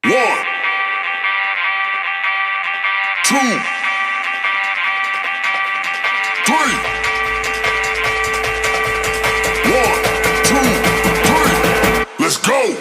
One, two, three. One, two, three. Let's go.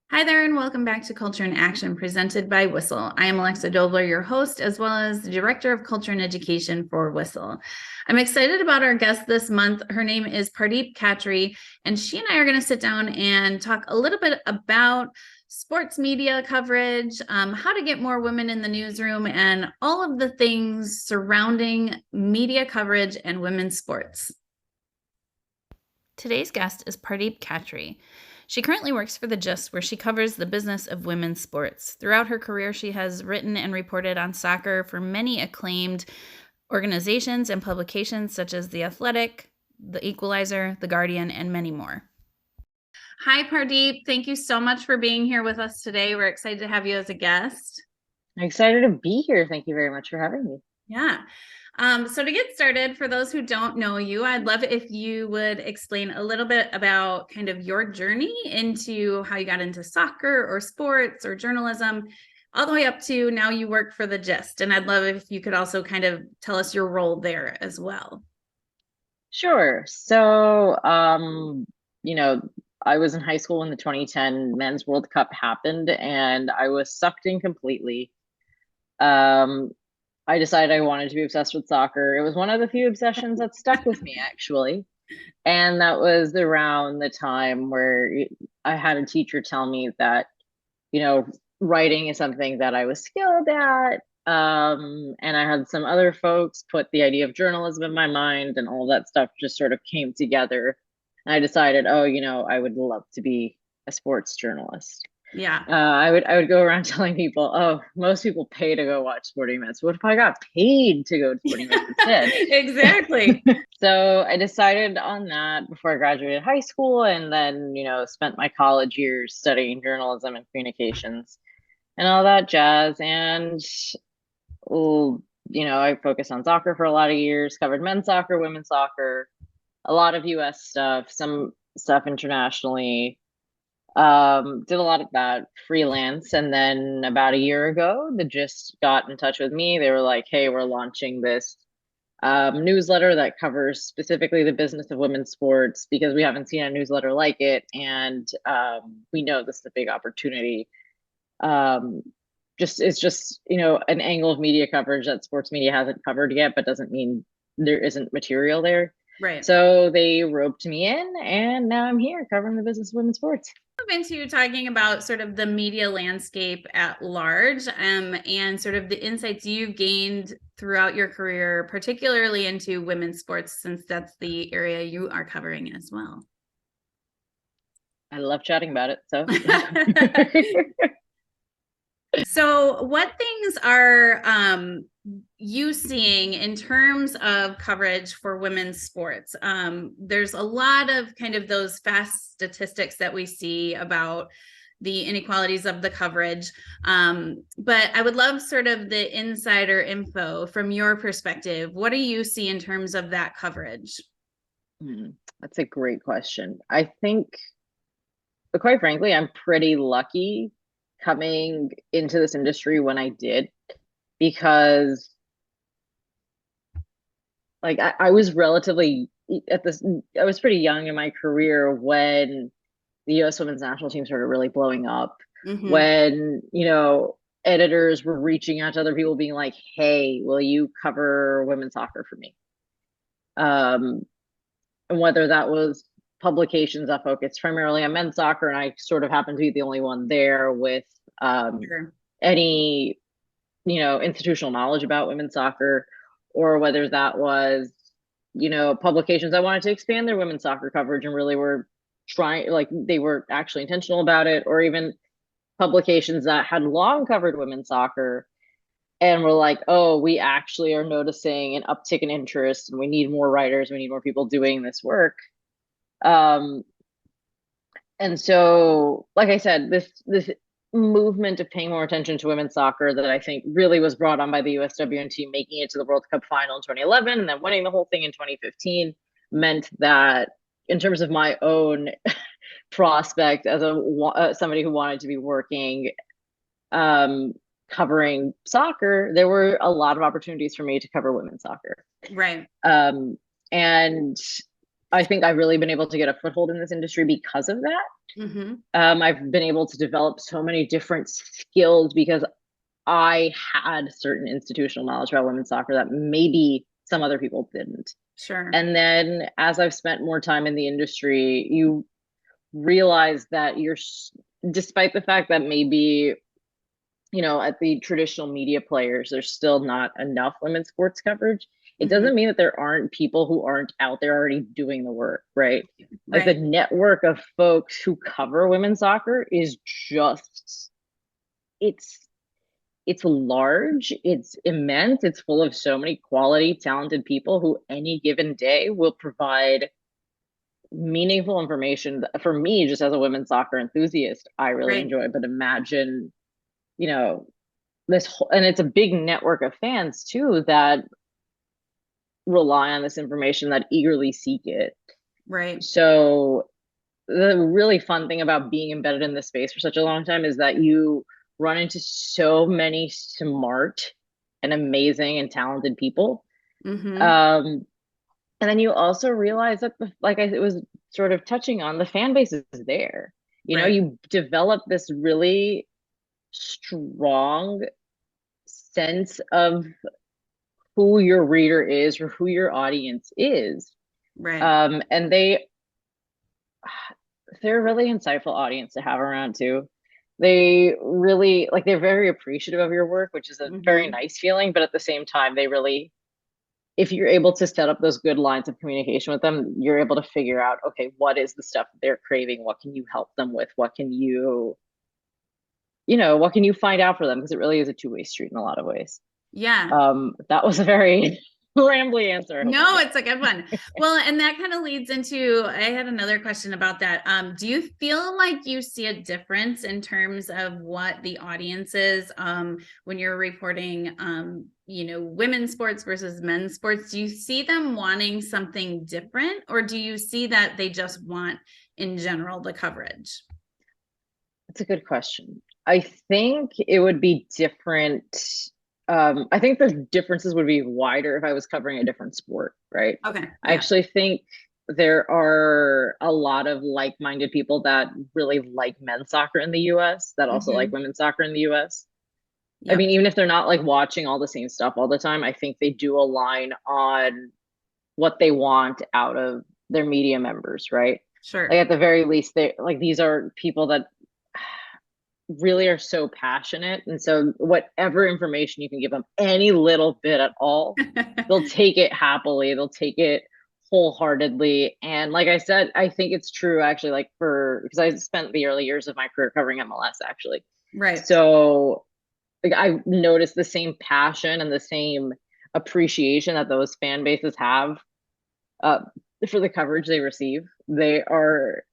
Hi there, and welcome back to Culture in Action, presented by WISL. I am Alexa Doebler, your host, as well as the Director of Culture and Education for WISL. I'm excited about our guest this month. Her name is Pardeep Cattry, and she and I are going to sit down and talk a little bit about sports media coverage, how to get more women in the newsroom, and all of the things surrounding media coverage and women's sports. Today's guest is Pardeep Cattry. She currently works for The Gist, where she covers the business of women's sports. Throughout her career, she has written and reported on soccer for many acclaimed organizations and publications such as The Athletic, The Equalizer, The Guardian, and many more. Hi, Pardeep. Thank you so much for being here with us today. We're excited to have you as a guest. I'm excited to be here. Thank you very much for having me. Yeah. So to get started, for those who don't know you, I'd love if you would explain a little bit about kind of your journey into how you got into soccer or sports or journalism, all the way up to now you work for The Gist. And I'd love if you could also kind of tell us your role there as well. Sure. So, I was in high school when the 2010 Men's World Cup happened, and I was sucked in completely. I decided I wanted to be obsessed with soccer. It was one of the few obsessions that stuck with me, actually. And that was around the time where I had a teacher tell me that, writing is something that I was skilled at. And I had some other folks put the idea of journalism in my mind, and all that stuff just sort of came together. And I decided, I would love to be a sports journalist. Yeah. I would go around telling people, oh, most people pay to go watch sporting events. What if I got paid to go to sporting events instead? Exactly. So I decided on that before I graduated high school, and then, spent my college years studying journalism and communications and all that jazz. And, I focused on soccer for a lot of years, covered men's soccer, women's soccer, a lot of US stuff, some stuff internationally. Did a lot of that freelance. And then about a year ago, The Gist got in touch with me. They were like, hey, we're launching this newsletter that covers specifically the business of women's sports, because we haven't seen a newsletter like it. And we know this is a big opportunity. It's just, an angle of media coverage that sports media hasn't covered yet, but doesn't mean there isn't material there. Right. So they roped me in, and now I'm here covering the business of women's sports. Into talking about sort of the media landscape at large, and sort of the insights you've gained throughout your career, particularly into women's sports, since that's the area you are covering as well. I love chatting about it. So So what things are you seeing in terms of coverage for women's sports? There's a lot of kind of those fast statistics that we see about the inequalities of the coverage. But I would love sort of the insider info from your perspective. What do you see in terms of that coverage? That's a great question. I think, quite frankly, I'm pretty lucky coming into this industry when I did, because I was relatively I was pretty young in my career when the US women's national team started really blowing up. Mm-hmm. When, editors were reaching out to other people being like, hey, will you cover women's soccer for me? And whether that was publications that focused primarily on men's soccer, and I sort of happened to be the only one there with Sure. any institutional knowledge about women's soccer, or whether that was publications that wanted to expand their women's soccer coverage and really were trying, like they were actually intentional about it, or even publications that had long covered women's soccer and were like, oh, we actually are noticing an uptick in interest and we need more writers, we need more people doing this work. And so, like I said, this movement of paying more attention to women's soccer that I think really was brought on by the USWNT making it to the World Cup final in 2011 and then winning the whole thing in 2015 meant that in terms of my own prospect as somebody who wanted to be working covering soccer, there were a lot of opportunities for me to cover women's soccer. Right. And I think I've really been able to get a foothold in this industry because of that. Mm-hmm. I've been able to develop so many different skills because I had certain institutional knowledge about women's soccer that maybe some other people didn't. Sure. And then as I've spent more time in the industry, you realize that despite the fact that maybe, at the traditional media players, there's still not enough women's sports coverage. It doesn't mean that there aren't people who aren't out there already doing the work, right? Like the network of folks who cover women's soccer is just, it's large, it's immense, it's full of so many quality, talented people who any given day will provide meaningful information for me, just as a women's soccer enthusiast. I really enjoy it, but imagine, this whole, and it's a big network of fans too that rely on this information, that eagerly seek it. Right. So the really fun thing about being embedded in this space for such a long time is that you run into so many smart and amazing and talented people. And then you also realize that, it was sort of touching on, the fan base is there. You develop this really strong sense of who your reader is or who your audience is. And they're a really insightful audience to have around too. They really, they're very appreciative of your work, which is a very nice feeling, but at the same time, they really, if you're able to set up those good lines of communication with them, you're able to figure out, okay, what is the stuff that they're craving? What can you help them with? What can you find out for them? Because it really is a two-way street in a lot of ways. Yeah. That was a very rambly answer. No, it's a good one. Well, and that kind of leads into, I had another question about that. Do you feel like you see a difference in terms of what the audience is when you're reporting, women's sports versus men's sports? Do you see them wanting something different, or do you see that they just want, in general, the coverage? That's a good question. I think it would be different. I think the differences would be wider if I was covering a different sport, right? Okay. Yeah. I actually think there are a lot of like-minded people that really like men's soccer in the US that also like women's soccer in the US. Yep. I mean, even if they're not watching all the same stuff all the time, I think they do align on what they want out of their media members, right? Sure. At the very least, these are people that really are so passionate, and so whatever information you can give them, any little bit at all, they'll take it happily, they'll take it wholeheartedly. And like I said, I think it's true actually, because I spent the early years of my career covering MLS actually, so I've noticed the same passion and the same appreciation that those fan bases have for the coverage they receive. They are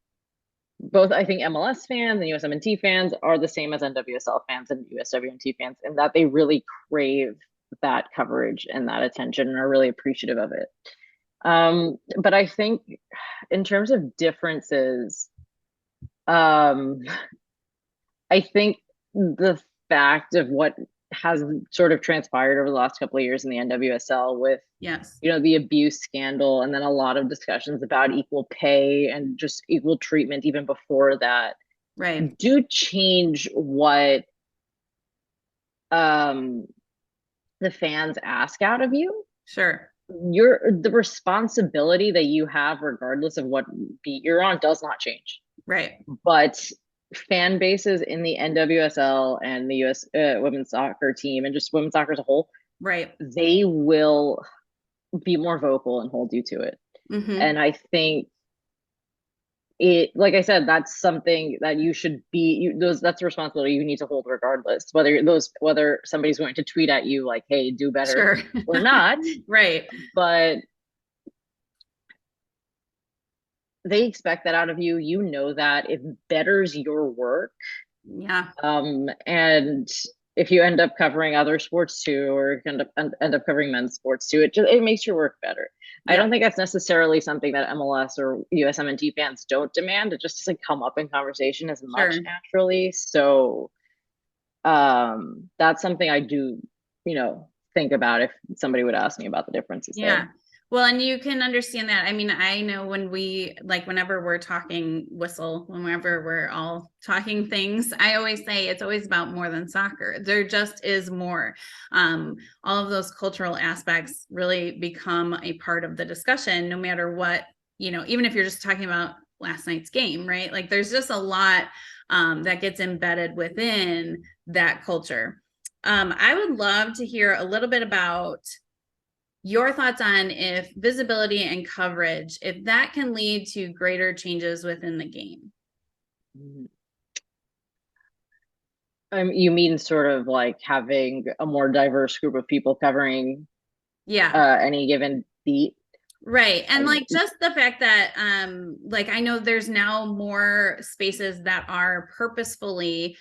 both, I think, MLS fans and USMNT fans are the same as NWSL fans and USWNT fans, in that they really crave that coverage and that attention and are really appreciative of it. But I think in terms of differences, I think the fact of what has sort of transpired over the last couple of years in the NWSL with the abuse scandal, and then a lot of discussions about equal pay and just equal treatment even before that, do change what the fans ask out of you. Sure. The responsibility that you have, regardless of what beat you're on, does not change. But fan bases in the NWSL and the US women's soccer team, and just women's soccer as a whole, they will be more vocal and hold you to it. And I think like I said, that's something that you should be, that's a responsibility you need to hold regardless, whether somebody's going to tweet at you like, hey, do better or not. But they expect that out of you. That it betters your work Yeah. And if you end up covering other sports too, or you end up covering men's sports too, it makes your work better. I Yeah. don't think that's necessarily something that MLS or USMNT fans don't demand. It just doesn't come up in conversation as much Sure. naturally. So that's something I do, think about if somebody would ask me about the differences Yeah. there. Well, and you can understand that. I mean, I know whenever we're talking WISL, whenever we're all talking things, I always say it's always about more than soccer. There just is more. All of those cultural aspects really become a part of the discussion, no matter what, even if you're just talking about last night's game, right? Like there's just a lot that gets embedded within that culture. I would love to hear a little bit about your thoughts on if visibility and coverage, if that can lead to greater changes within the game. You mean sort of like having a more diverse group of people covering any given beat? Right. And like just the fact that like I know there's now more spaces that are purposefully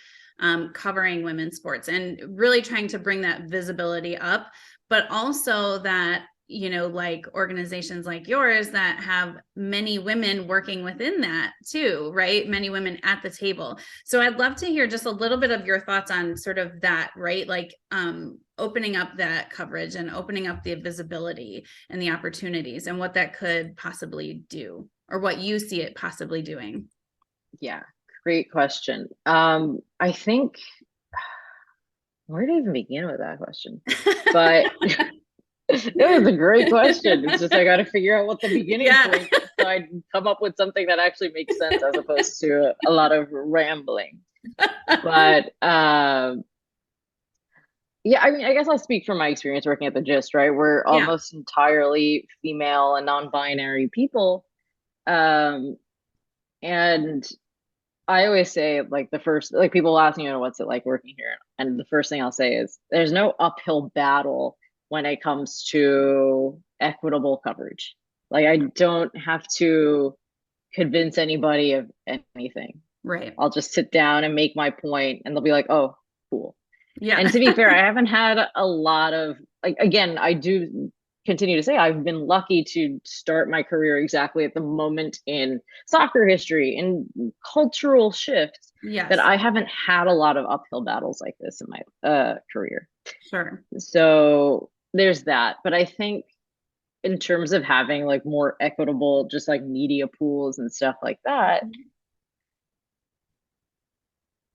covering women's sports and really trying to bring that visibility up, but also that like organizations like yours that have many women working within that too, right? Many women at the table. So I'd love to hear just a little bit of your thoughts on sort of that, right? Like opening up that coverage and opening up the visibility and the opportunities and what that could possibly do, or what you see it possibly doing. Yeah, great question. I think, where to even begin with that question? But it was a great question. It's just I got to figure out what the beginning point is, so I come up with something that actually makes sense as opposed to a lot of rambling. But yeah, I mean, I guess I'll speak from my experience working at the Gist, right? We're almost entirely female and non-binary people. And I always say, like, people ask me, what's it like working here? And the first thing I'll say is there's no uphill battle when it comes to equitable coverage. Like, I don't have to convince anybody of anything. Right. I'll just sit down and make my point, and they'll be like, oh, cool. Yeah. And to be fair, I haven't had a lot of, like, again, I do continue to say I've been lucky to start my career exactly at the moment in soccer history and cultural shifts that I haven't had a lot of uphill battles like this in my career. Sure. So there's that. But I think in terms of having like more equitable, just like media pools and stuff like that,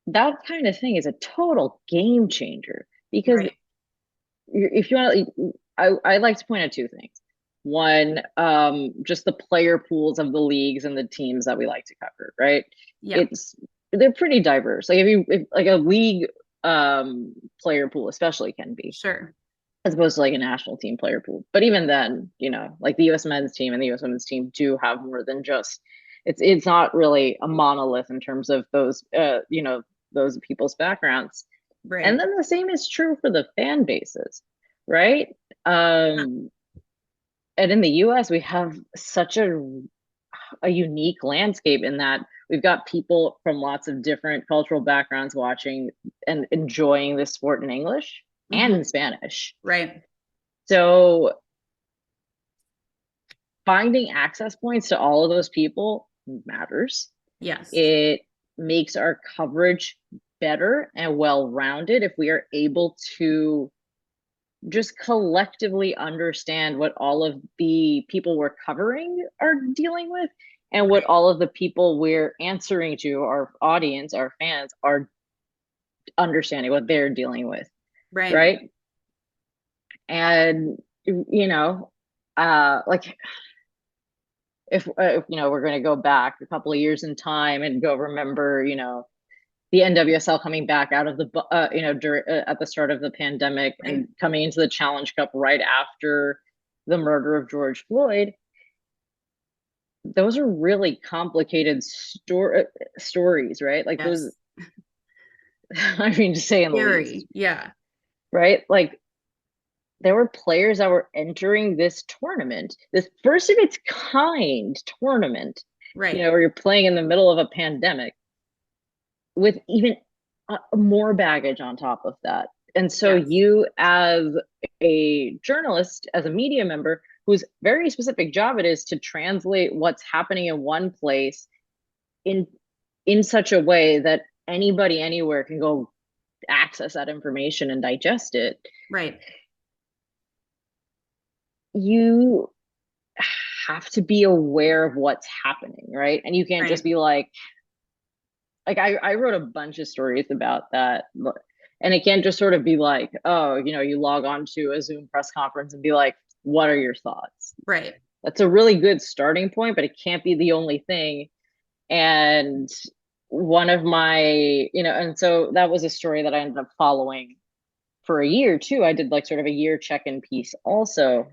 that kind of thing is a total game changer because if you want to, I like to point out two things. One, just the player pools of the leagues and the teams that we like to cover, right? Yeah. They're pretty diverse. Like if like a league player pool especially can be. Sure. As opposed to like a national team player pool. But even then, like the US men's team and the US women's team do have more than just it's not really a monolith in terms of those those people's backgrounds. Right. And then the same is true for the fan bases, right? And in the US, we have such a unique landscape in that we've got people from lots of different cultural backgrounds watching and enjoying this sport in English and in Spanish. Right. So finding access points to all of those people matters. Yes. It makes our coverage better and well-rounded if we are able to just collectively understand what all of the people we're covering are dealing with and what all of the people we're answering to, our audience, our fans, are understanding what they're dealing with. Right. And like if we're going to go back a couple of years in time and go remember the NWSL coming back out of the at the start of the pandemic and coming into the Challenge Cup right after the murder of George Floyd, those are really complicated stories, right? Like those I mean, to say in the least. Yeah. Right? Like there were players that were entering this tournament, this first of its kind tournament, where you're playing in the middle of a pandemic with even more baggage on top of that. And so Yes. you, as a journalist, as a media member, whose very specific job it is to translate what's happening in one place in such a way that anybody anywhere can go access that information and digest it, Right. you have to be aware of what's happening, right? And you can't Right. just be like I wrote a bunch of stories about that. And it can't just sort of be like, oh, you log on to a Zoom press conference and be like, what are your thoughts? Right. That's a really good starting point, but it can't be the only thing. And one of my, and so that was a story that I ended up following for a year too. I did like sort of a year check-in piece also.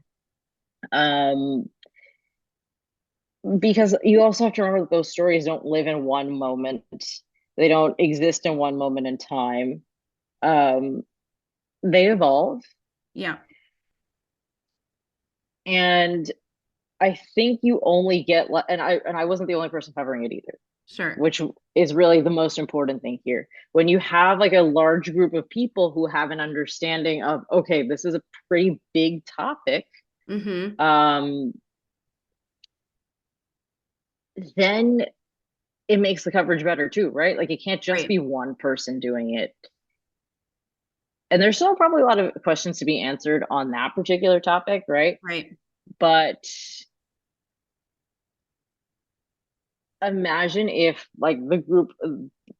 Because you also have to remember that those stories don't live in one moment. They don't exist in one moment in time. They evolve. Yeah. And I think you only get, and I wasn't the only person covering it either, Sure. which is really the most important thing here. When you have like a large group of people who have an understanding of, okay, this is a pretty big topic, then it makes the coverage better too, right? Like it can't just Right. be one person doing it. And there's still probably a lot of questions to be answered on that particular topic, right? Right. But imagine if like the group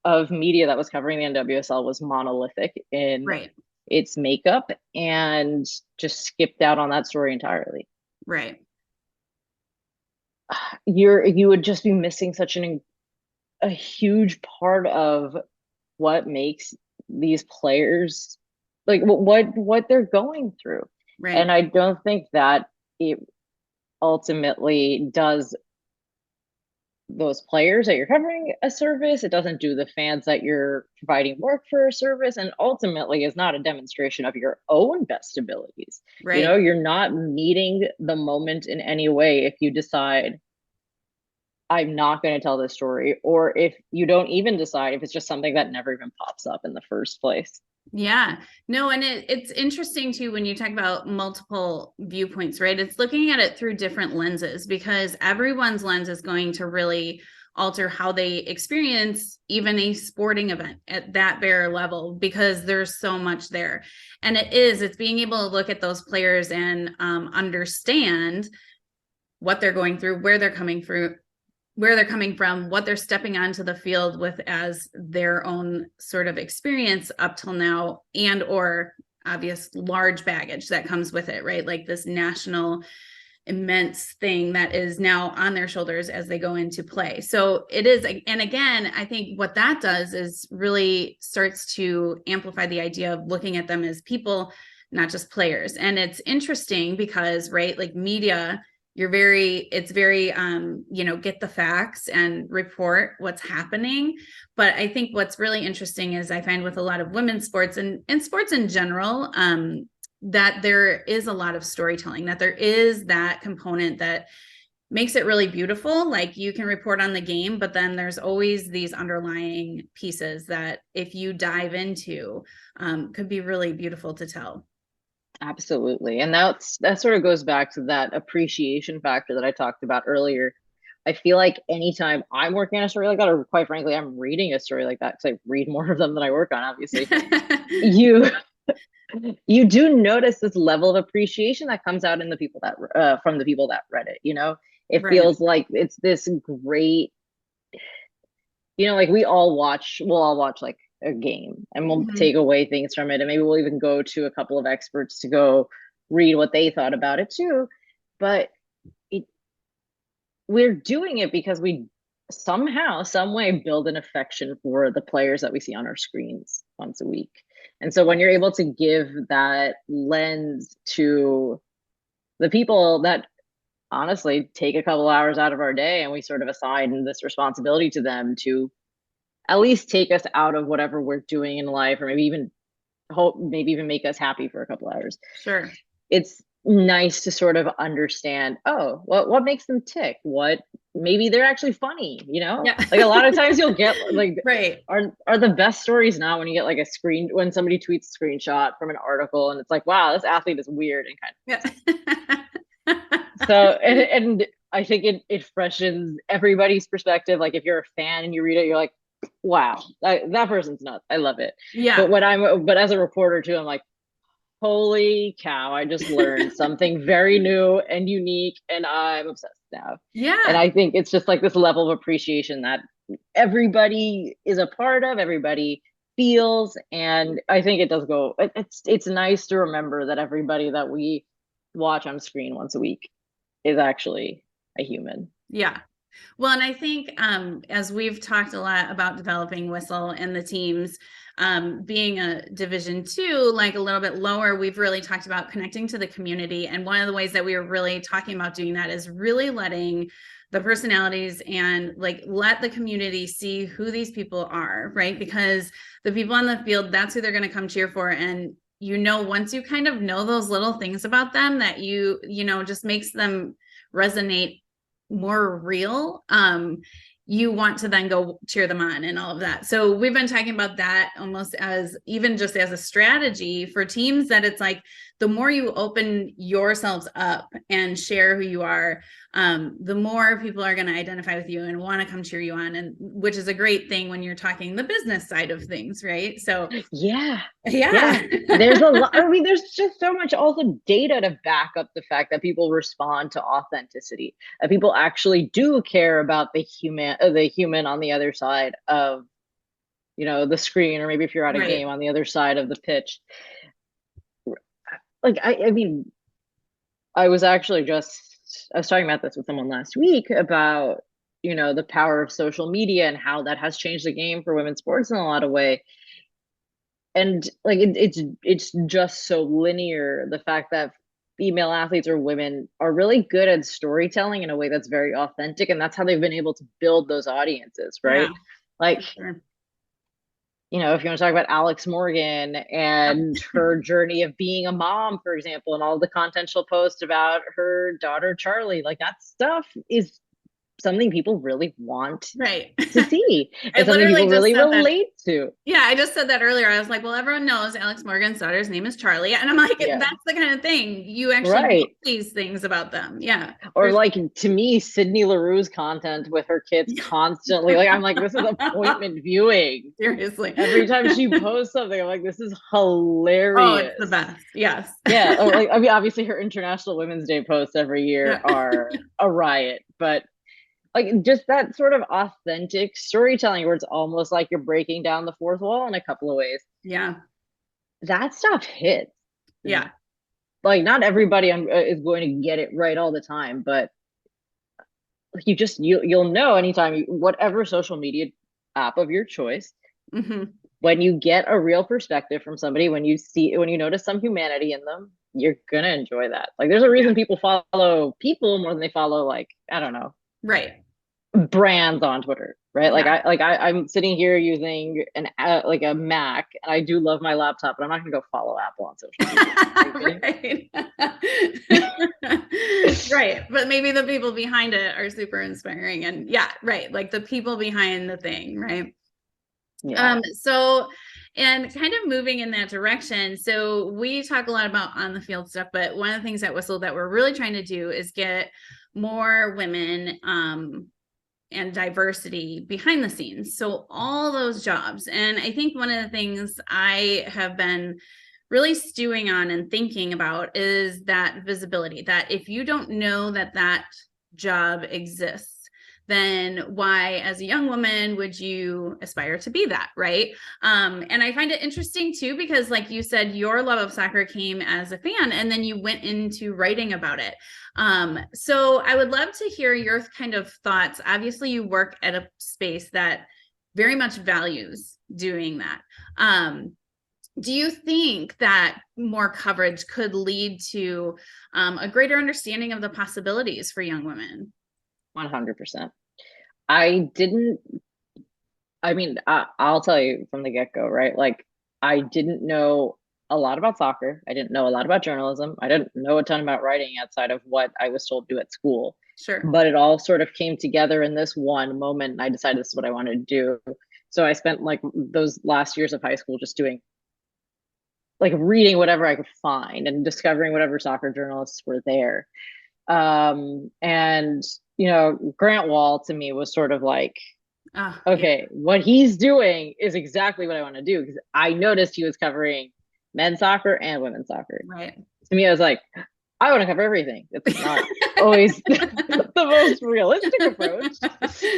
of media that was covering the NWSL was monolithic in Right. its makeup and just skipped out on that story entirely. Right. You would just be missing such a huge part of what makes these players like what they're going through. Right. And I don't think that it ultimately does those players that you're covering a service. It doesn't do the fans that you're providing work for a service, and ultimately is not a demonstration of your own best abilities. Right. You're not meeting the moment in any way if you decide I'm not going to tell this story, or if you don't even decide, if it's just something that never even pops up in the first place. Yeah, no, and it's interesting too when you talk about multiple viewpoints, right? It's looking at it through different lenses, because everyone's lens is going to really alter how they experience even a sporting event at that bare level, because there's so much there. And it's being able to look at those players and understand what they're going through, where they're coming from, what they're stepping onto the field with as their own sort of experience up till now, and or obvious large baggage that comes with it, right? Like this national immense thing that is now on their shoulders as they go into play. So it is, and again, I think what that does is really starts to amplify the idea of looking at them as people, not just players. And it's interesting because, right, like media, it's very get the facts and report what's happening. But I think what's really interesting is I find with a lot of women's sports and sports in general, that there is a lot of storytelling, that there is that component that makes it really beautiful. Like you can report on the game, but then there's always these underlying pieces that if you dive into, could be really beautiful to tell. Absolutely. And that sort of goes back to that appreciation factor that I talked about earlier. I feel like anytime I'm working on a story like that, or quite frankly, I'm reading a story like that, because I read more of them than I work on, obviously, you do notice this level of appreciation that comes out in the people that from the people that read it. It Right. feels like it's this great, like we'll all watch like a game, and we'll take away things from it, and maybe we'll even go to a couple of experts to go read what they thought about it too. But we're doing it because we somehow, some way, build an affection for the players that we see on our screens once a week. And so when you're able to give that lens to the people that honestly take a couple hours out of our day, and we sort of assign this responsibility to them to at least take us out of whatever we're doing in life, or maybe even make us happy for a couple hours. Sure. It's nice to sort of understand, oh, what makes them tick? What maybe they're actually funny, Yeah. Like a lot of times you'll get like Right. are the best stories now when you get like when somebody tweets a screenshot from an article and it's like, wow, this athlete is weird and kind Yeah. of so and I think it freshens everybody's perspective. Like if you're a fan and you read it, you're like, wow, that person's nuts. I love it. Yeah. But as a reporter too, I'm like, holy cow, I just learned something very new and unique, and I'm obsessed now. And Yeah. I think it's just like this level of appreciation that everybody is a part of, everybody feels, and I think it does go. It's nice to remember that everybody that we watch on screen once a week is actually a human. Yeah. Well, and I think as we've talked a lot about developing WISL and the teams, being a Division II, like a little bit lower, we've really talked about connecting to the community. And one of the ways that we were really talking about doing that is really letting the personalities and like let the community see who these people are, right? Because the people on the field, that's who they're going to come cheer for. And once you kind of know those little things about them that just makes them resonate more real, you want to then go cheer them on and all of that. So we've been talking about that almost as even just as a strategy for teams, that it's like the more you open yourselves up and share who you are, the more people are going to identify with you and want to come cheer you on, and which is a great thing when you're talking the business side of things, right? So Yeah. yeah. There's a lot. I mean, there's just so much also data to back up the fact that people respond to authenticity, that people actually do care about the human on the other side of, the screen, or maybe if you're at a Right. game on the other side of the pitch. Like, I mean, I was talking about this with someone last week about, the power of social media and how that has changed the game for women's sports in a lot of way. And like it's just so linear, the fact that female athletes or women are really good at storytelling in a way that's very authentic, and that's how they've been able to build those audiences, right? Yeah, Like, sure. if you want to talk about Alex Morgan and her journey of being a mom, for example, and all the content she'll post about her daughter Charlie, like that stuff is something people really want Right. to see. I It's something literally people just really said that. relate to. Yeah, I just said that earlier. I was like, well, everyone knows Alex Morgan's daughter's name is Charlie. And I'm like, Yeah. that's the kind of thing. You actually Right. know these things about them. Yeah. Or like, to me, Sydney LaRue's content with her kids constantly, like, I'm like, this is appointment viewing. Seriously. Every time she posts something, I'm like, this is hilarious. Oh, it's the best. Yes. Yeah. Like, I mean, obviously her International Women's Day posts every year are a riot, but like just that sort of authentic storytelling where it's almost like you're breaking down the fourth wall in a couple of ways. Yeah. That stuff hits. Yeah. Like, not everybody is going to get it right all the time, but like you'll know anytime whatever social media app of your choice, when you get a real perspective from somebody, when you notice some humanity in them, you're gonna enjoy that. Like, there's a reason people follow people more than they follow, like, I don't know, Right. brands on Twitter, right? Yeah. I'm sitting here using like a Mac, and I do love my laptop, but I'm not gonna go follow Apple on social media. Right. Right. But maybe the people behind it are super inspiring. And yeah, right. Like the people behind the thing, right? Yeah. And kind of moving in that direction. So we talk a lot about on the field stuff, but one of the things at WISL that we're really trying to do is get more women and diversity behind the scenes. So all those jobs. And I think one of the things I have been really stewing on and thinking about is that visibility, that if you don't know that that job exists, then why, as a young woman, would you aspire to be that, right? And I find it interesting too, because like you said, your love of soccer came as a fan, and then you went into writing about it. So I would love to hear your kind of thoughts. Obviously, you work at a space that very much values doing that. Do you think that more coverage could lead to a greater understanding of the possibilities for young women? 100%. I mean, I'll tell you from the get-go, right? Like, I didn't know a lot about soccer. I didn't know a lot about journalism. I didn't know a ton about writing outside of what I was told to do at school. Sure. But it all sort of came together in this one moment, and I decided this is what I wanted to do. So I spent like those last years of high school just doing like reading whatever I could find and discovering whatever soccer journalists were there. And Grant Wall to me was sort of like, okay, what he's doing is exactly what I want to do, because I noticed he was covering men's soccer and women's soccer. Right. To me, I was like, I want to cover everything. It's not always the most realistic approach.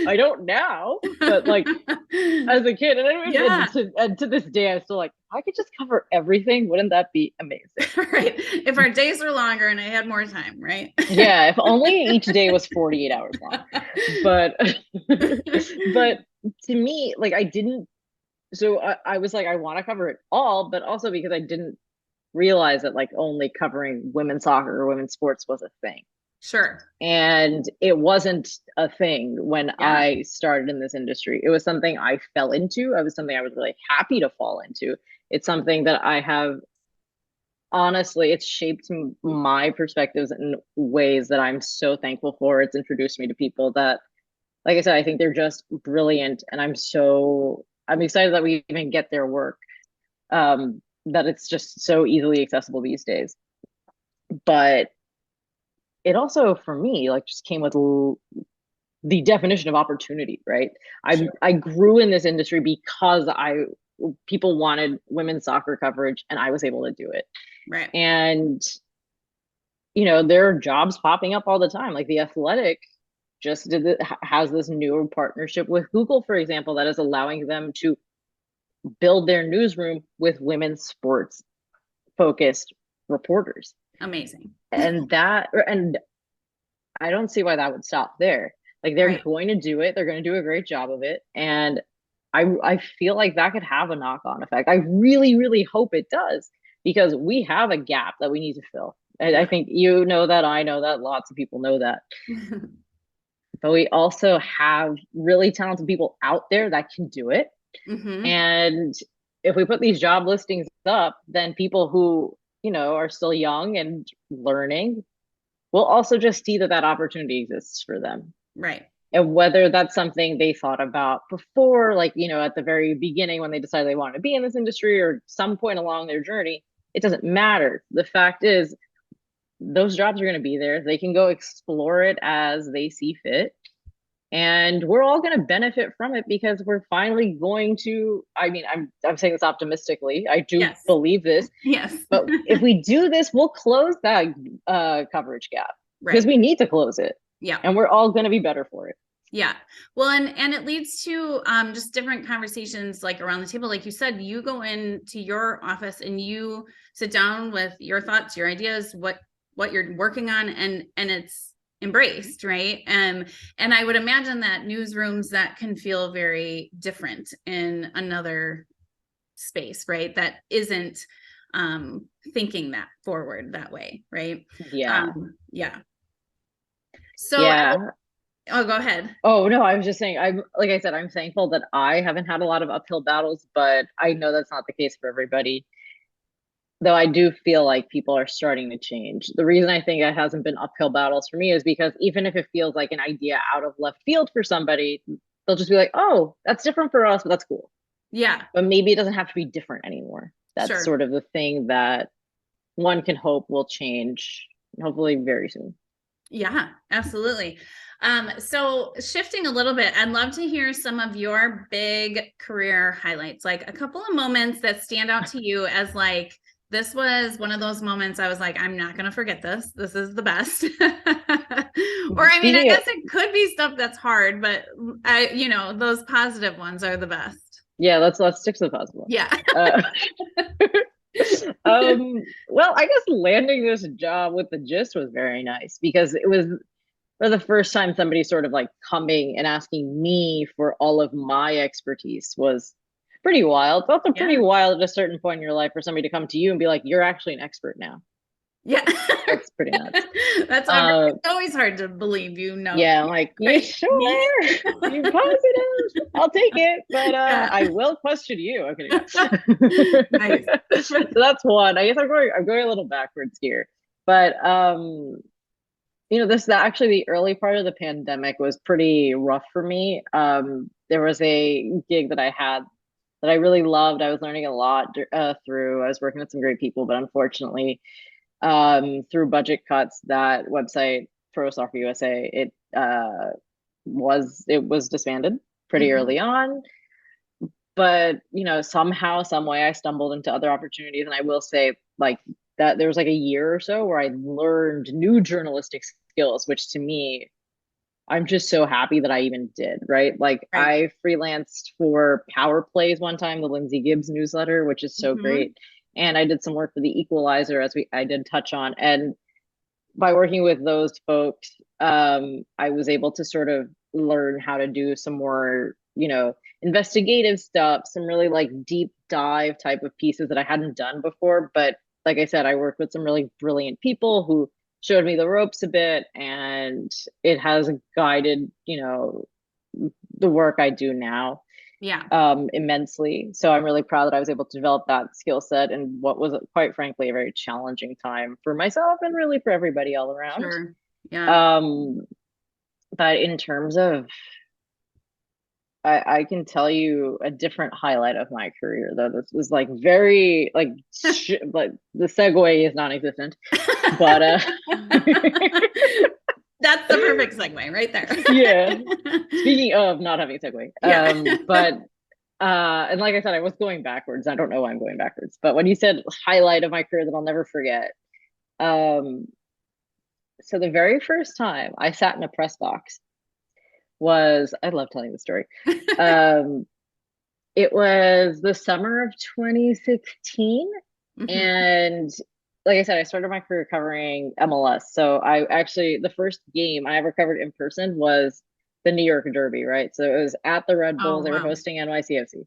I don't now, but like as a kid, and to this day, I'm still like, I could just cover everything. Wouldn't that be amazing? Right. If our days were longer and I had more time, right? Yeah. If only each day was 48 hours long. But to me, like I didn't. So I was like, I want to cover it all, but also because I didn't realize that like only covering women's soccer or women's sports was a thing. Sure. And it wasn't a thing when I started in this industry. It was something I fell into. It was something I was really happy to fall into. It's something that I have, honestly, it's shaped my perspectives in ways that I'm so thankful for. It's introduced me to people that, like I said, I think they're just brilliant. And I'm excited that we even get their work. That it's just so easily accessible these days. But it also, for me, like just came with the definition of opportunity, right? I grew in this industry because people wanted women's soccer coverage, and I was able to do it. Right. And there are jobs popping up all the time. Like The Athletic just has this new partnership with Google, for example, that is allowing them to build their newsroom with women's sports focused reporters. Amazing. And I don't see why that would stop there. Like they're going to do it. They're going to do a great job of it. And I feel like that could have a knock-on effect. I really, really hope it does, because we have a gap that we need to fill. And I think you know that, I know that, lots of people know that. But we also have really talented people out there that can do it. Mm-hmm. And if we put these job listings up, then people who, are still young and learning will also just see that opportunity exists for them. Right. And whether that's something they thought about before, like, at the very beginning when they decided they wanted to be in this industry, or some point along their journey, it doesn't matter. The fact is, those jobs are going to be there. They can go explore it as they see fit. And we're all going to benefit from it, because we're finally going to, I'm saying this optimistically. I do believe this. Yes. But if we do this, we'll close that coverage gap, because we need to close it. Yeah. And we're all going to be better for it. Yeah. Well, and it leads to just different conversations, like around the table. Like you said, you go into your office and you sit down with your thoughts, your ideas, what you're working on, and it's embraced, right? And I would imagine that newsrooms that can feel very different in another space, right? That isn't thinking that forward that way, right? Yeah. So oh, go ahead. Oh no, I was just saying, like I said, I'm thankful that I haven't had a lot of uphill battles, but I know that's not the case for everybody. Though I do feel like people are starting to change. The reason I think it hasn't been uphill battles for me is because even if it feels like an idea out of left field for somebody, they'll just be like, oh, that's different for us, but that's cool. Yeah. But maybe it doesn't have to be different anymore. That's sort of the thing that one can hope will change, hopefully very soon. Yeah, absolutely. So shifting a little bit, I'd love to hear some of your big career highlights, like a couple of moments that stand out to you as like, this was one of those moments I was like, I'm not going to forget this. This is the best. Or, I guess it could be stuff that's hard, but those positive ones are the best. Yeah, let's stick to the positive. Yeah. Well, I guess landing this job with the Gist was very nice, because it was for the first time somebody sort of like coming and asking me for all of my expertise was pretty wild. It's also pretty wild at a certain point in your life for somebody to come to you and be like, you're actually an expert now. Yeah. That's pretty nuts. That's it's always hard to believe, Yeah, I'm like, you right? sure? You positive? I'll take it, but Yeah. I will question you. Okay. Nice. So that's one. I guess I'm going a little backwards here. But this actually the early part of the pandemic was pretty rough for me. There was a gig that I had that I really loved. I was learning a lot through. I was working with some great people, but unfortunately, through budget cuts, that website Pro Soccer USA it was disbanded pretty early on. But somehow, some way, I stumbled into other opportunities, and I will say, like, that there was like a year or so where I learned new journalistic skills, which to me, I'm just so happy that I even did, right? Like, Right. I freelanced for Power Plays one time, the Lindsay Gibbs newsletter, which is so great. And I did some work for the Equalizer, as I did touch on. And by working with those folks, I was able to sort of learn how to do some more, investigative stuff, some really like deep dive type of pieces that I hadn't done before. But like I said, I worked with some really brilliant people who showed me the ropes a bit, and it has guided, the work I do now. Yeah. Immensely. So I'm really proud that I was able to develop that skill set in what was, quite frankly, a very challenging time for myself and really for everybody all around. Sure. Yeah. But in terms of, I can tell you a different highlight of my career, though. This was like very like like the segue is non-existent, but that's the perfect segue right there. Yeah. Speaking of not having a segue, Yeah. but and like I said, I was going backwards. I don't know why I'm going backwards, but when you said highlight of my career that I'll never forget, so the very first time I sat in a press box I love telling the story. It was the summer of 2016, and like I said, I started my career covering MLS. So the first game I ever covered in person was the New York Derby, right? So it was at the Red Bulls. They were hosting NYCFC.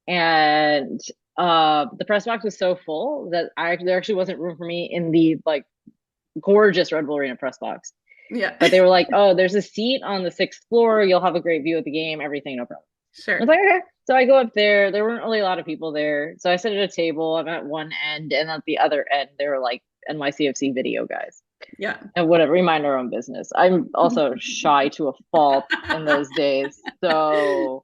And the press box was so full that there actually wasn't room for me in the like gorgeous Red Bull Arena press box. Yeah. But they were like, oh, there's a seat on the 6th floor. You'll have a great view of the game, everything, no problem. Sure. I was like, okay. So I go up there. There weren't really a lot of people there. So I sit at a table. I'm at one end, and at the other end, there were like NYCFC video guys. Yeah. And whatever, we mind our own business. I'm also shy to a fault in those days. So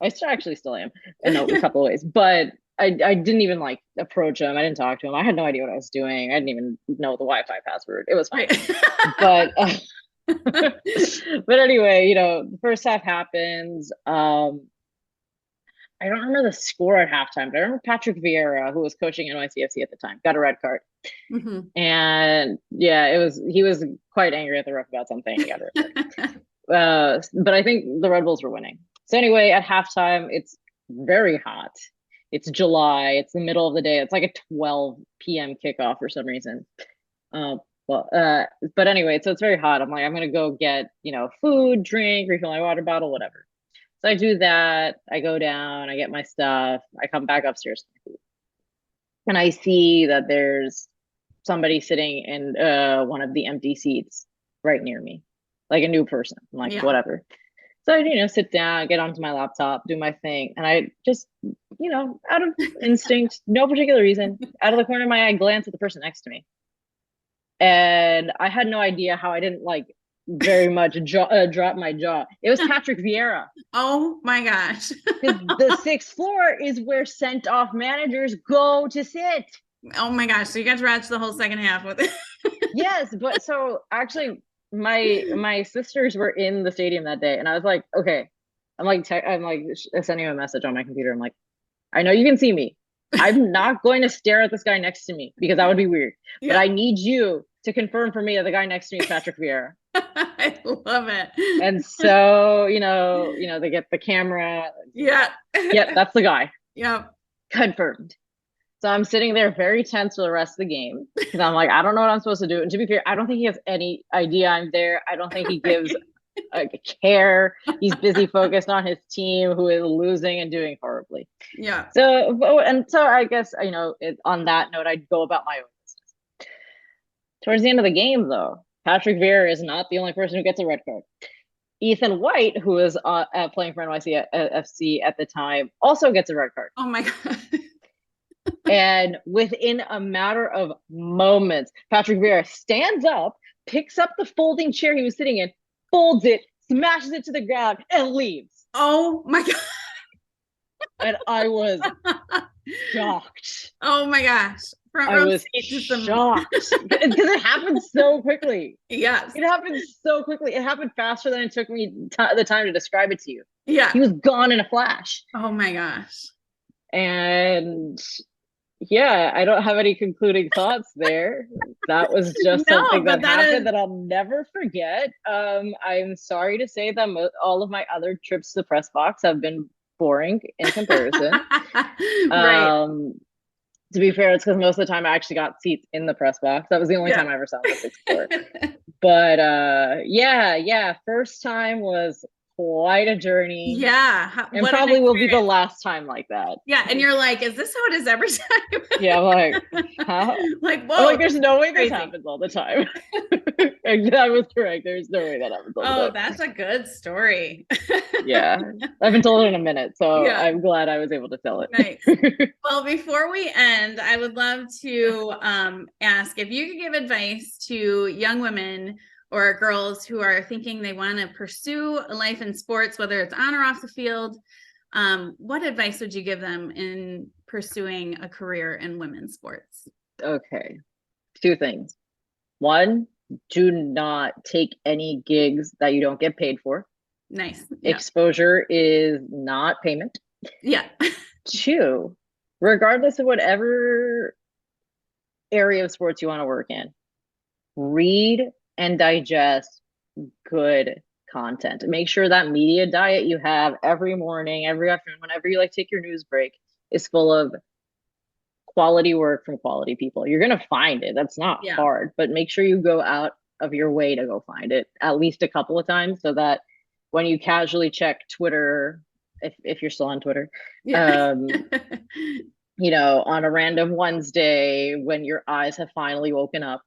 I actually still am in a couple of ways. But I didn't even like approach him. I didn't talk to him. I had no idea what I was doing. I didn't even know the Wi-Fi password. It was fine. But but anyway, the first half happens. I don't remember the score at halftime, but I remember Patrick Vieira, who was coaching NYCFC at the time, got a red card. And yeah, he was quite angry at the ref about something. He got a red card. But I think the Red Bulls were winning. So anyway, at halftime, it's very hot. It's July. It's the middle of the day. It's like a 12 p.m. kickoff for some reason. But anyway, so it's very hot. I'm like, I'm gonna go get food, drink, refill my water bottle, whatever. So I do that. I go down. I get my stuff. I come back upstairs, and I see that there's somebody sitting in one of the empty seats right near me, like a new person. I'm like, whatever. So I, sit down, get onto my laptop, do my thing. And I just, out of instinct, no particular reason, out of the corner of my eye, glance at the person next to me. And I had no idea how I didn't very much drop my jaw. It was Patrick Vieira. Oh my gosh. The 6th floor is where sent off managers go to sit. Oh my gosh. So you got to watch the whole second half with it. Yes, but so actually my sisters were in the stadium that day, and I was like, okay, I'm like sending a message on my computer. I'm like, I know you can see me. I'm not going to stare at this guy next to me because that would be weird. But I need you to confirm for me that the guy next to me is Patrick Vieira. I love it. And so, they get the camera. Yeah. Yep, that's the guy. Yep. Confirmed. So I'm sitting there very tense for the rest of the game because I'm like, I don't know what I'm supposed to do. And to be fair, I don't think he has any idea I'm there. I don't think he gives a care. He's busy focused on his team, who is losing and doing horribly. Yeah. So I guess, on that note, I'd go about my own business. Towards the end of the game, though, Patrick Vieira is not the only person who gets a red card. Ethan White, who was playing for NYCFC at the time, also gets a red card. Oh my God. And within a matter of moments, Patrick Vieira stands up, picks up the folding chair he was sitting in, folds it, smashes it to the ground, and leaves. Oh my God. And I was shocked. Oh my gosh. I was shocked because it happened so quickly. Yes. It happened so quickly. It happened faster than it took me the time to describe it to you. Yeah. He was gone in a flash. Oh my gosh. And yeah, I don't have any concluding thoughts there. That was just something that happened that I'll never forget. I'm sorry to say that all of my other trips to the press box have been boring in comparison. Right. To be fair, it's because most of the time I actually got seats in the press box. That was the only time I ever saw the sixth floor. But yeah, first time was quite a journey. Yeah. And probably will be the last time like that. Yeah. And you're like, is this how it is every time? Yeah, I'm like, huh? Like, whoa. I'm like, there's no way this happens all the time. And that was correct. There's no way that happens all the time. Oh, that's a good story. Yeah. I haven't told it in a minute, so I'm glad I was able to tell it. Nice. Well, before we end, I would love to ask if you could give advice to young women or girls who are thinking they want to pursue a life in sports, whether it's on or off the field. What advice would you give them in pursuing a career in women's sports? Okay. 2 things. 1, do not take any gigs that you don't get paid for. Nice. Yeah. Exposure is not payment. Yeah. 2, regardless of whatever area of sports you want to work in, read and digest good content. Make sure that media diet you have every morning, every afternoon, whenever you take your news break, is full of quality work from quality people. You're going to find it. That's not hard, but make sure you go out of your way to go find it at least a couple of times so that when you casually check Twitter, if you're still on Twitter, on a random Wednesday when your eyes have finally woken up,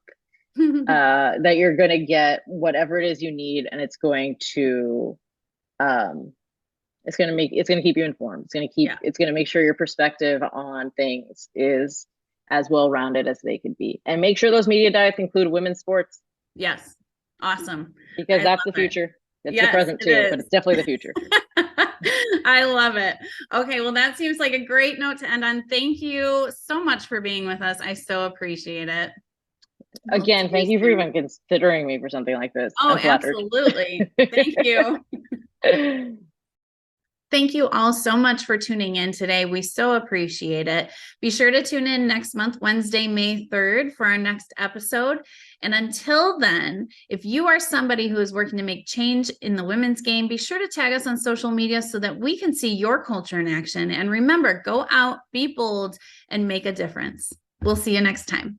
that you're going to get whatever it is you need, and it's going to keep you informed. It's going to make sure your perspective on things is as well-rounded as they could be. And make sure those media diets include women's sports. Yes. Awesome. Because that's the future. It's the present too, but it's definitely the future. I love it. Okay. Well, that seems like a great note to end on. Thank you so much for being with us. I so appreciate it. Again, thank you for even considering me for something like this. Oh, absolutely. Thank you. Thank you all so much for tuning in today. We so appreciate it. Be sure to tune in next month, Wednesday, May 3rd, for our next episode. And until then, if you are somebody who is working to make change in the women's game, be sure to tag us on social media so that we can see your culture in action. And remember, go out, be bold, and make a difference. We'll see you next time.